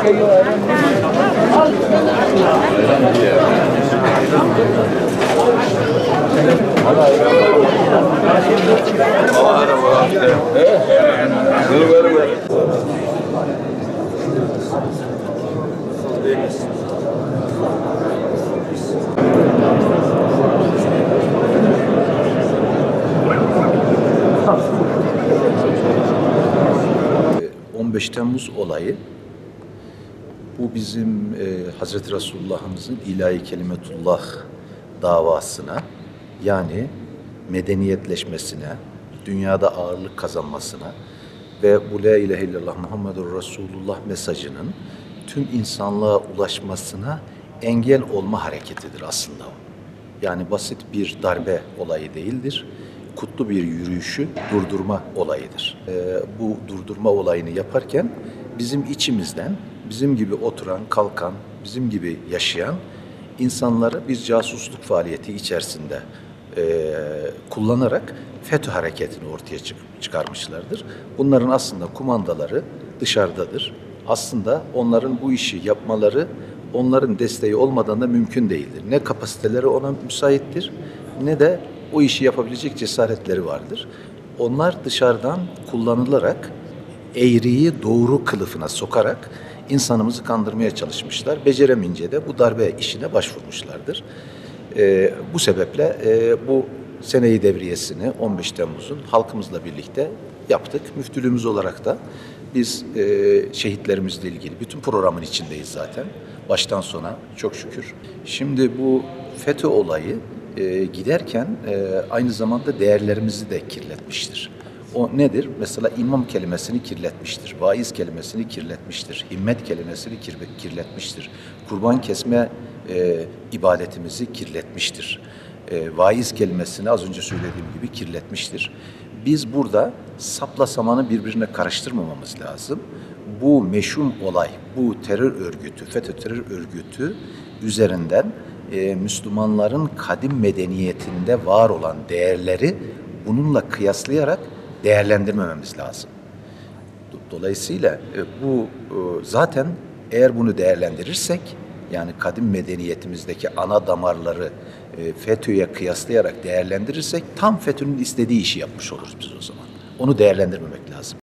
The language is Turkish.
...15 Temmuz olayı, bu bizim Hazreti Resulullah'ımızın ilahi kelimetullah davasına, yani medeniyetleşmesine, dünyada ağırlık kazanmasına ve bu La ilahe illallah Muhammedur Resulullah mesajının tüm insanlığa ulaşmasına engel olma hareketidir aslında o. Yani basit bir darbe olayı değildir. Kutlu bir yürüyüşü durdurma olayıdır. Bu durdurma olayını yaparken bizim içimizden, bizim gibi oturan, kalkan, bizim gibi yaşayan insanları bir casusluk faaliyeti içerisinde kullanarak FETÖ hareketini ortaya çıkarmışlardır. Bunların aslında kumandaları dışarıdadır. Aslında onların bu işi yapmaları onların desteği olmadan da mümkün değildir. Ne kapasiteleri ona müsaittir ne de o işi yapabilecek cesaretleri vardır. Onlar dışarıdan kullanılarak eğriyi doğru kılıfına sokarak insanımızı kandırmaya çalışmışlar. Beceremeyince de bu darbe işine başvurmuşlardır. Bu sebeple bu seneyi devriyesini 15 Temmuz'un halkımızla birlikte yaptık. Müftülüğümüz olarak da biz şehitlerimizle ilgili bütün programın içindeyiz zaten. Baştan sona çok şükür. Şimdi bu FETÖ olayı giderken aynı zamanda değerlerimizi de kirletmiştir. O nedir? Mesela imam kelimesini kirletmiştir, vaiz kelimesini kirletmiştir, himmet kelimesini kirletmiştir, kurban kesme ibadetimizi kirletmiştir. Vaiz kelimesini az önce söylediğim gibi kirletmiştir. Biz burada sapla samanı birbirine karıştırmamamız lazım. Bu meşhum olay, bu terör örgütü, FETÖ terör örgütü üzerinden Müslümanların kadim medeniyetinde var olan değerleri bununla kıyaslayarak değerlendirmememiz lazım. Dolayısıyla bu zaten eğer bunu değerlendirirsek, yani kadim medeniyetimizdeki ana damarları FETÖ'ye kıyaslayarak değerlendirirsek tam FETÖ'nün istediği işi yapmış oluruz biz o zaman. Onu değerlendirmemek lazım.